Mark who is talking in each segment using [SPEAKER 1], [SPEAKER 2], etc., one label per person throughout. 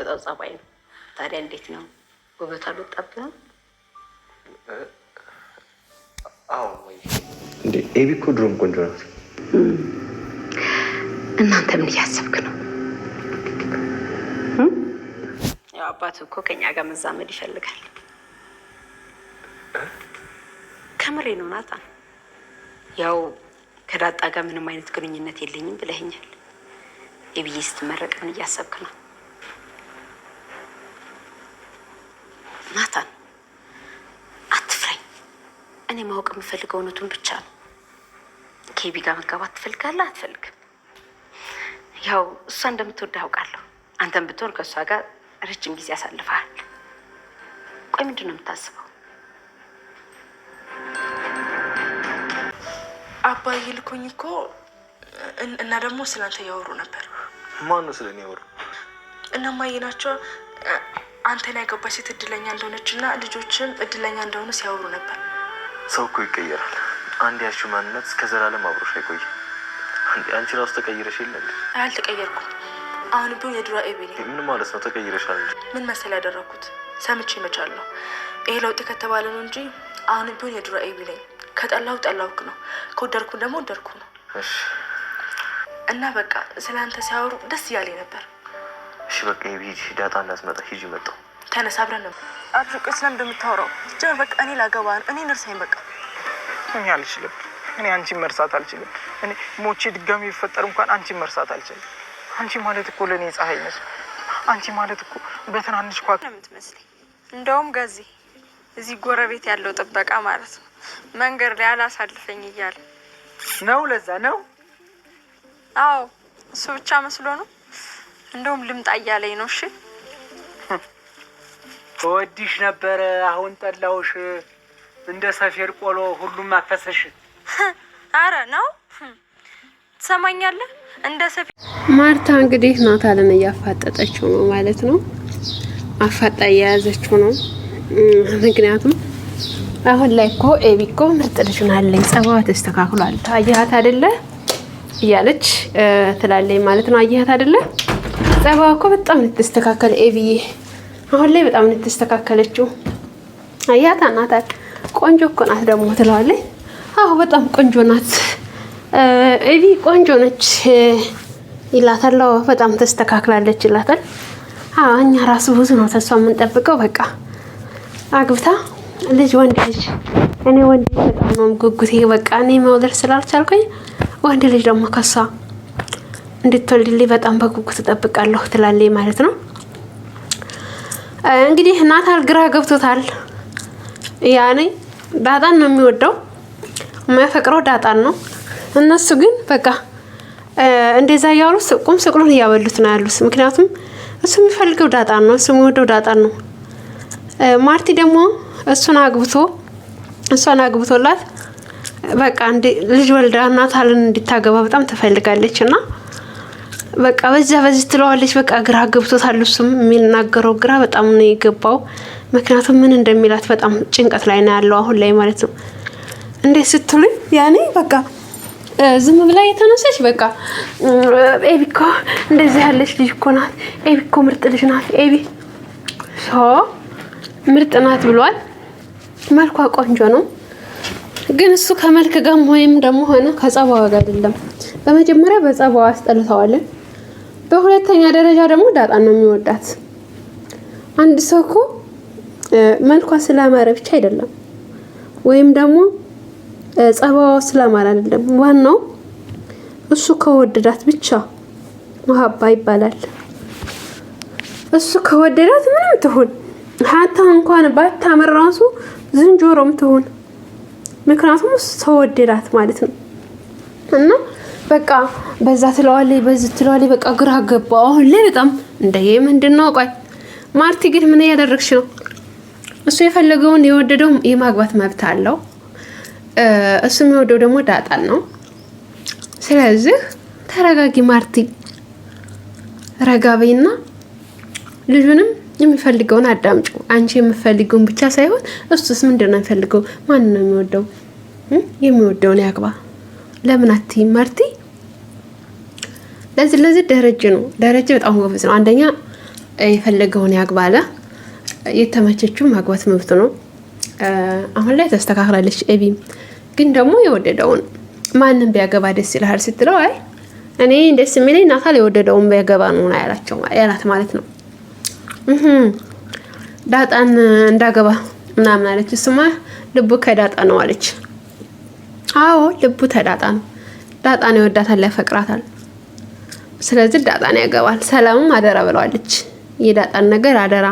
[SPEAKER 1] የሚመጣው ጸባይ ነው። ታዲያ እንዴት ነው? ውበት አልወጣብህም?
[SPEAKER 2] አዎ እንዴ ኤቢ እኮ ድሮም ቆንጆ ናት።
[SPEAKER 1] እናንተ ምን እያሰብክ ነው? ያው አባቱ እኮ ከኛ ጋር መዛመድ ይፈልጋል። ከምሬ ነው ናታን። ያው ከዳጣ ጋር ምንም አይነት ግንኙነት የለኝም ብለኸኛል። ኤቢዬ ስትመረቅ ምን እያሰብክ ነው? ናታን አትፍራኝ። እኔ ማወቅ የምፈልገው እውነቱን ብቻ ነው። ከኤቢ ጋር መጋባት ትፈልጋለህ አትፈልግም? ያው እሷ እንደምትወድህ አውቃለሁ። አንተም ብትሆን ከእሷ ጋር ረጅም ጊዜ ያሳልፈሃል። ቆይ ምንድን ነው የምታስበው?
[SPEAKER 3] አባዬ ልኮኝ እኮ እና ደግሞ ስላንተ እያወሩ ነበር።
[SPEAKER 2] ማነው ስለኔ ያወሩ?
[SPEAKER 3] እነማዬ ናቸው። አንተን ያገባች ሴት እድለኛ እንደሆነች እና ልጆችም እድለኛ እንደሆኑ ሲያወሩ ነበር።
[SPEAKER 2] ሰው እኮ ይቀየራል። አንድ ያልሽው ማንነት እስከ ዘላለም አብሮሽ አይቆይም። አንቺ ራሱ ተቀይረሽ የለ እንዴ?
[SPEAKER 3] አልተቀየርኩም። አሁን ቢሆን የድሮ ኤቢ ነኝ።
[SPEAKER 2] ምን ማለት ነው ተቀይረሻል?
[SPEAKER 3] ምን መሰል ያደረኩት ሰምቼ እመቻለሁ። ይሄ ለውጥ ከተባለ ነው እንጂ አሁን ቢሆን የድሮ ኤቢ ነኝ። ከጠላሁ ጠላሁክ ነው፣ ከወደድኩ ደግሞ ወደድኩ ነው።
[SPEAKER 2] እሺ።
[SPEAKER 3] እና በቃ ስለአንተ ሲያወሩ ደስ እያለኝ ነበር።
[SPEAKER 2] እሺ በቃ ሂጂ፣ ዳጣ እንዳትመጣ ሂጂ። መጣሁ።
[SPEAKER 3] ተነስ አብረን ነው አብሽቆ ስለምን እንደምታወራው ጀመር። በቃ እኔ ላገባ ነው። እኔ ነርሳኝ። በቃ
[SPEAKER 4] እኔ አልችልም። እኔ አንቺን መርሳት አልችልም። እኔ ሞቼ ድጋሚ ቢፈጠር እንኳን አንቺን መርሳት አልችልም። አንቺ ማለት እኮ ለእኔ ፀሐይ ነሽ። አንቺ ማለት እኮ በትናንሽ ኳ
[SPEAKER 5] ነው የምትመስለኝ። እንደውም ጋዜ እዚህ ጎረቤት ያለው ጥበቃ ማለት ነው መንገድ ላይ አላሳልፈኝ እያለ
[SPEAKER 4] ነው። ለዛ ነው።
[SPEAKER 5] አዎ እሱ ብቻ መስሎ ነው። እንደውም ልምጣ እያለኝ ነው። እሺ
[SPEAKER 4] እወድሽ ነበረ፣ አሁን ጠላውሽ። እንደ ሰፌር ቆሎ ሁሉም አፈሰሽ።
[SPEAKER 5] አረ ነው ትሰማኛለህ? እንደ ሰፌር
[SPEAKER 6] ማርታ እንግዲህ ናታልን እያፋጠጠችው ነው ማለት ነው። አፋጣ እየያዘችው ነው። ምክንያቱም አሁን ላይ እኮ ኤቢ እኮ ምርጥ ልጅ ናለኝ፣ ጸባዋ ተስተካክሏል፣ ታያት አይደለ እያለች ትላለኝ ማለት ነው። አያት አይደለ ጸባዋ እኮ በጣም ልትስተካከል ኤቢዬ አሁን ላይ በጣም ልትስተካከለችው። አያት ናታል ቆንጆ እኮ ናት ደግሞ ትላለች። አዎ በጣም ቆንጆ ናት ኤቢ ቆንጆ ነች ይላታል። በጣም ተስተካክላለች ይላታል። እኛ ራሱ ብዙ ነው ተስፋ የምንጠብቀው። በቃ አግብታ ልጅ ወንድ ልጅ እኔ ወንድ ልጅ በጣም ነው ጉጉቴ። በቃ እኔ መውለድ ስላልቻልኩኝ ወንድ ልጅ ደግሞ ከሷ እንድትወልድልኝ በጣም በጉጉት እጠብቃለሁ ትላለች ማለት ነው። እንግዲህ ናታል ግራ ገብቶታል። ያኔ ዳጣን ነው የሚወደው የማያፈቅረው ዳጣን ነው። እነሱ ግን በቃ እንደዛ እያሉ ቁም ስቅሉን እያበሉት ነው ያሉት። ምክንያቱም እሱ የሚፈልገው ዳጣን ነው፣ እሱ የሚወደው ዳጣን ነው። ማርቲ ደግሞ እሷን አግብቶላት በቃ ልጅ ወልዳ ናታልን እንድታገባ በጣም ትፈልጋለች እና በቃ በዚህ ትለዋለች። በቃ ግራ ገብቶታል። እሱም የሚናገረው ግራ በጣም ነው የገባው። ምክንያቱም ምን እንደሚላት በጣም ጭንቀት ላይ ነው ያለው አሁን ላይ ማለት ነው። እንዴት ስትሉኝ ያኔ በቃ ዝም ብላ የተነሳች በቃ ኤቢ እኮ እንደዚህ ያለች ልጅ እኮ ናት፣ ኤቢ እኮ ምርጥ ልጅ ናት፣ ኤቢ ምርጥ ናት ብሏል። መልኳ ቆንጆ ነው፣ ግን እሱ ከመልክ ጋር ወይም ደግሞ ሆነ ከጸባዋ ጋር አይደለም። በመጀመሪያ በጸባዋ አስጠልተዋለን፣ በሁለተኛ ደረጃ ደግሞ ዳጣን ነው የሚወዳት። አንድ ሰው እኮ መልኳ ስላማረ ብቻ አይደለም ወይም ደግሞ ጸባዋ ስላማረ አይደለም። ዋናው እሱ ከወደዳት ብቻ መሀባ ይባላል። እሱ ከወደዳት ምንም ትሁን ሀታ እንኳን ባታምር ራሱ ዝንጀሮም ትሁን፣ ምክንያቱም እሱ ተወደዳት ማለት ነው። እና በቃ በዛ ትለዋለች በዚህ ትለዋለች። በቃ ግራ ገባው አሁን ላይ በጣም እንደየ ምንድነው። ቆይ ማርቲ ግን ምን ያደረግሽ ነው? እሱ የፈለገውን የወደደው የማግባት መብት አለው። እሱ የሚወደው ደግሞ ዳጣን ነው። ስለዚህ ተረጋጊ ማርቲ፣ ረጋበይና ልጁንም የሚፈልገውን አዳምጪው። አንቺ የምፈልገውን ብቻ ሳይሆን እሱስ ምንድነው የሚፈልገው? ማን ነው የሚወደው? የሚወደውን ያግባ። ለምን አትይም ማርቲ? ለዚህ ደረጀ ነው። ደረጀ በጣም ጎበዝ ነው። አንደኛ የፈለገውን ያግባለ። የተመቸችው ማግባት መብት ነው። አሁን ላይ ተስተካክላለች። ኤቢም ግን ደግሞ የወደደውን ማንም ቢያገባ ደስ ይልሃል ስትለው አይ እኔ ደስ የሚለኝ ናታል የወደደውን ቢያገባ ነው ያላት ማለት ነው። ዳጣን እንዳገባ ምናምን አለች። እሱማ ልቡ ከዳጣ ነው አለች። አዎ ልቡ ተዳጣ ነው። ዳጣን ይወዳታል፣ ያፈቅራታል። ስለዚህ ዳጣን ያገባል። ሰላምም አደራ ብለዋለች። የዳጣን ነገር አደራ፣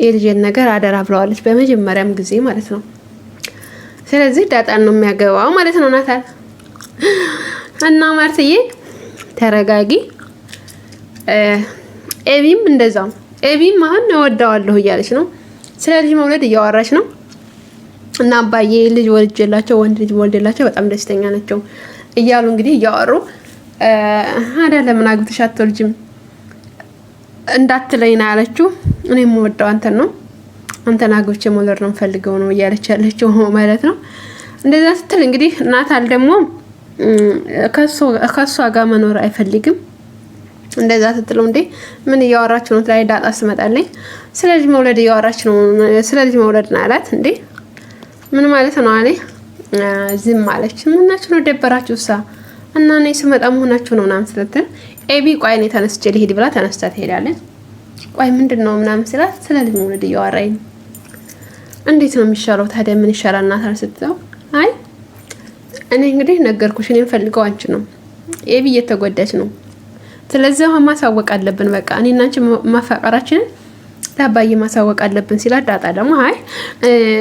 [SPEAKER 6] የልጄን ነገር አደራ ብለዋለች በመጀመሪያም ጊዜ ማለት ነው። ስለዚህ ዳጣን ነው የሚያገባው ማለት ነው ናታል። እና ማርትዬ ተረጋጊ። ኤቢም እንደዛው። ኤቢም አሁን እወዳዋለሁ እያለች ነው። ስለ ልጅ መውለድ እያወራች ነው። እና አባዬ ልጅ ወልጄላቸው ወንድ ልጅ ወልጄላቸው በጣም ደስተኛ ናቸው እያሉ እንግዲህ እያወሩ አዳ ለምን አግብተሽ አትወልጂም እንዳትለኝ ነው ያለችው። እኔ የምወደው አንተን ነው፣ አንተን አግብቼ መውለድ ነው ፈልገው ነው እያለች ያለችው ማለት ነው። እንደዛ ስትል እንግዲህ ናታል ደግሞ ከሷ ጋር መኖር አይፈልግም። እንደዛ ስትለው እንዴ ምን እያወራችሁ ነው? ላይ ዳጣ ስመጣለኝ ስለ ልጅ መውለድ እያወራች ነው፣ ስለ ልጅ መውለድ ነው አላት። እንዴ ምን ማለት ነው አለ። ዝም አለች። ምናችሁ ነው ደበራችሁ ሳ እና እኔ ስመጣ መሆናችሁ ነው ምናምን ስትል ኤቢ ቆይ እኔ ተነስቼ ልሄድ ብላ ተነስታ ትሄዳለች። ቆይ ምንድነው ምናምን ስላት ስለ ልጅ መውለድ እያወራኝ ነው። እንዴት ነው የሚሻለው ታዲያ? ምን ይሻላል ናታል ስትለው አይ እኔ እንግዲህ ነገርኩሽ፣ እኔ ፈልገው አንቺ ነው። ኤቢ እየተጎዳች ነው። ስለዚህ ማሳወቅ አለብን። በቃ እኔና አንቺ ማፋቀራችንን ለአባዬ ማሳወቅ አለብን ሲላት ዳጣ ደግሞ አይ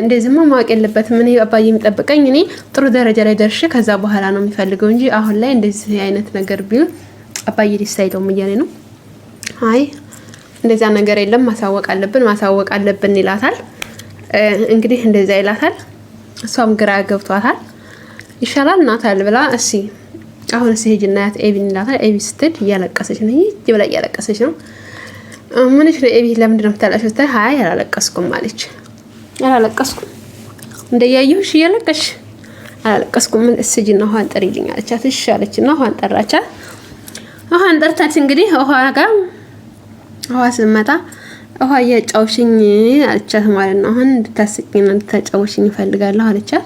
[SPEAKER 6] እንደዚህማ ማወቅ የለበትም። እኔ አባዬ የሚጠብቀኝ እኔ ጥሩ ደረጃ ላይ ደርሼ ከዛ በኋላ ነው የሚፈልገው እንጂ አሁን ላይ እንደዚህ አይነት ነገር ቢሆን አባዬ ሊሳይተው እያለ ነው። አይ እንደዛ ነገር የለም ማሳወቅ አለብን ይላታል። እንግዲህ እንደዛ ይላታል። እሷም ግራ ገብቷታል። ይሻላል ናታል ብላ እሺ አሁን ሄጅና ያት ኤቢን ይላታል። ኤቢ ስትል እያለቀሰች ነው። ይጅ ብላ እያለቀሰች ነው። ምንሽ ነው ኤቢ ለምንድን ነው የምታለቅሽው? ስታይ አይ አላለቀስኩም አለች። አላለቀስኩም እንደያየሁሽ እያለቀሽ አላለቀስኩም። ምን እስጂና ውሃን ጠሪልኝ አለቻት። እሺ አለችና ውሃን ጠራቻት። ውሃን ጠርታት እንግዲህ ውሃ ጋር ውሃ ስመጣ ውሃ እያጫውሽኝ አለቻት ማለት ነው። አሁን እንድታስቂኝ እንድታጫውሽኝ እፈልጋለሁ አለቻት።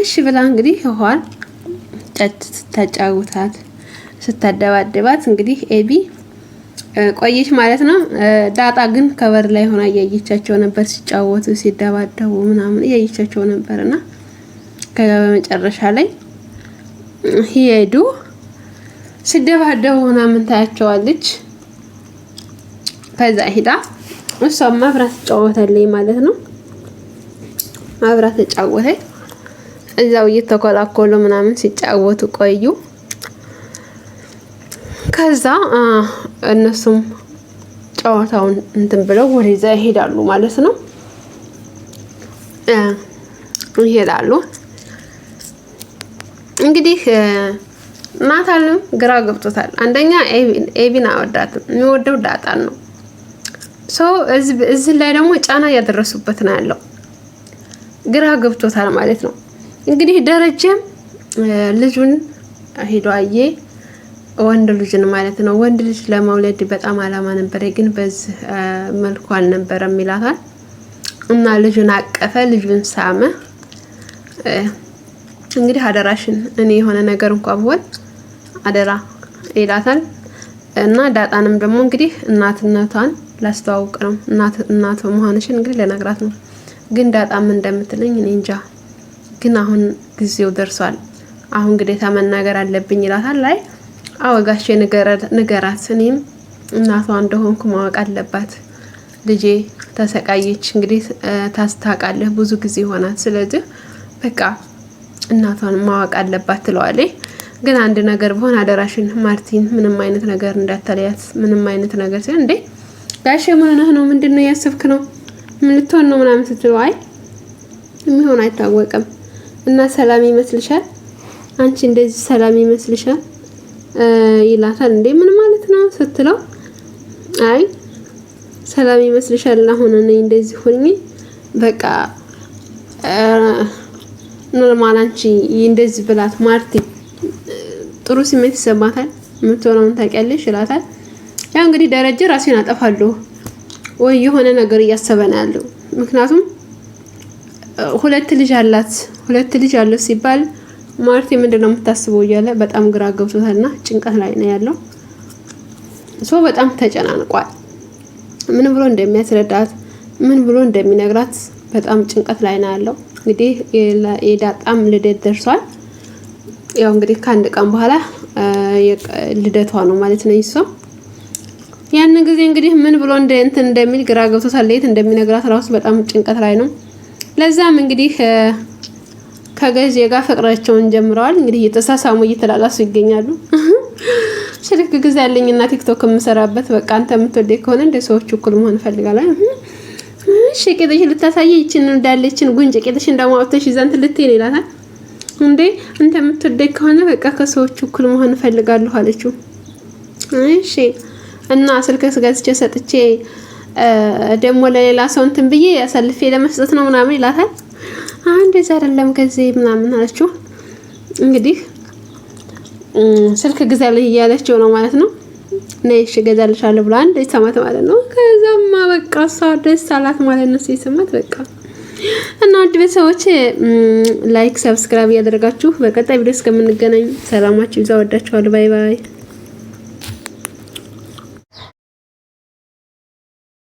[SPEAKER 6] እሺ ብላ እንግዲህ ውሃን ስታጫውታት ስታደባደባት እንግዲህ ኤቢ ቆየች ማለት ነው። ዳጣ ግን ከበር ላይ ሆና እያየቻቸው ነበር፣ ሲጫወቱ ሲደባደቡ ምናምን እያየቻቸው ነበርና ከመጨረሻ ላይ ሄዱ ሲደባደቡ ምናምን ታያቸዋለች። ከዛ ሄዳ እሷም ማብራት ተጫወተልኝ ማለት ነው። ማብራት ተጫወተች። እዛው እየተኮላኮሉ ምናምን ሲጫወቱ ቆዩ። ከዛ እነሱም ጨዋታውን እንትን ብለው ወደዛ ይሄዳሉ ማለት ነው። ይሄዳሉ እንግዲህ ናታልም ግራ ገብቶታል። አንደኛ ኤቢን አወዳትም የሚወደው ዳጣን ነው። እዚህ ላይ ደግሞ ጫና እያደረሱበት ነው ያለው። ግራ ገብቶታል ማለት ነው። እንግዲህ ደረጀም ልጁን ሄዶ አየ፣ ወንድ ልጅን ማለት ነው። ወንድ ልጅ ለመውለድ በጣም አላማ ነበር፣ ግን በዚህ መልኩ አልነበረም ይላታል። እና ልጁን አቀፈ፣ ልጁን ሳመ። እንግዲህ አደራሽን እኔ የሆነ ነገር እንኳን ብሆን አደራ ይላታል። እና ዳጣንም ደግሞ እንግዲህ እናትነቷን ላስተዋውቅ ነው፣ እናቱ መሆንሽን እንግዲህ ለነግራት ነው። ግን ዳጣም እንደምትለኝ እኔ እንጃ፣ ግን አሁን ጊዜው ደርሷል፣ አሁን ግዴታ መናገር አለብኝ ይላታል። ላይ አወጋሽ ንገራት፣ እኔም እናቷ እንደሆንኩ ማወቅ አለባት። ልጄ ተሰቃየች፣ እንግዲህ ታስታቃለህ፣ ብዙ ጊዜ ሆናት። ስለዚህ በቃ እናቷን ማወቅ አለባት ትለዋለች። ግን አንድ ነገር ቢሆን አደራሽን ማርቲን ምንም አይነት ነገር እንዳታለያት፣ ምንም አይነት ነገር ሲሆን እንዴ ጋሼ ምን ነው ምንድነው ያሰብክ ነው ምን ልትሆን ነው ምናምን ስትለው አይ የሚሆን አይታወቅም እና ሰላም ይመስልሻል አንቺ እንደዚህ ሰላም ይመስልሻል ይላታል። እንዴ ምን ማለት ነው ስትለው አይ ሰላም ይመስልሻል አሁን እኔ እንደዚህ ሆኜ በቃ ኖርማል አንቺ እንደዚህ ብላት ማርቲ ጥሩ ስሜት ይሰማታል፣ የምትሆነውን ታውቂያለሽ ይላታል። ያው እንግዲህ ደረጀ ራሴን አጠፋለሁ ወይ የሆነ ነገር እያሰበ ነው ያለው። ምክንያቱም ሁለት ልጅ አለው ሲባል ማርቲ ምንድነው የምታስበው እያለ በጣም ግራ ገብቶታልና ጭንቀት ላይ ነው ያለው። በጣም ተጨናንቋል። ምን ብሎ እንደሚያስረዳት ምን ብሎ እንደሚነግራት በጣም ጭንቀት ላይ ነው ያለው። እንግዲህ የዳጣም ልደት ደርሷል። ያው እንግዲህ ከአንድ ቀን በኋላ ልደቷ ነው ማለት ነው ይሷ። ያን ጊዜ እንግዲህ ምን ብሎ እንደሚል ግራ ገብቶታል። ለየት እንደሚነግራት ራሱ በጣም ጭንቀት ላይ ነው። ለዛም እንግዲህ ከገዜ ጋር ፍቅራቸውን ጀምረዋል። እንግዲህ እየተሳሳሙ እየተላላሱ ይገኛሉ። ስልክ ግዛልኝና ቲክቶክ የምሰራበት በቃ አንተ የምትወደኝ ከሆነ እንደ ሰዎች እኩል መሆን እፈልጋለሁ። እሺ ቄጥሽ ልታሳይ ይችን እንዳለችን ጉንጭ ቄጥሽን ደግሞ አውጥተሽ ይዛንት ልትይል ይላታል። እንዴ አንተ የምትወደኝ ከሆነ በቃ ከሰዎች እኩል መሆን እፈልጋለሁ አለችው። እሺ እና ስልክ ገዝቼ ሰጥቼ ደግሞ ለሌላ ሰው እንትን ብዬ አሳልፌ ለመስጠት ነው ምናምን ይላታል። እንደዛ አይደለም ከዚህ ምናምን አለችው። እንግዲህ ስልክ ግዛልኝ እያለችው ነው ማለት ነው። ነይ እሺ ገዛልሻለሁ ብላ አንዴ ሰማት ማለት ነው። ከዛማ በቃ እሷ ደስ አላት ማለት ነው ሲሰማት በቃ። እና ውድ ቤተሰቦች ላይክ ሰብስክራይብ ያደርጋችሁ በቀጣይ ቪዲዮ እስከምንገናኝ ሰላማችሁ ይብዛ። ወዳችኋለሁ። ባይ ባይ።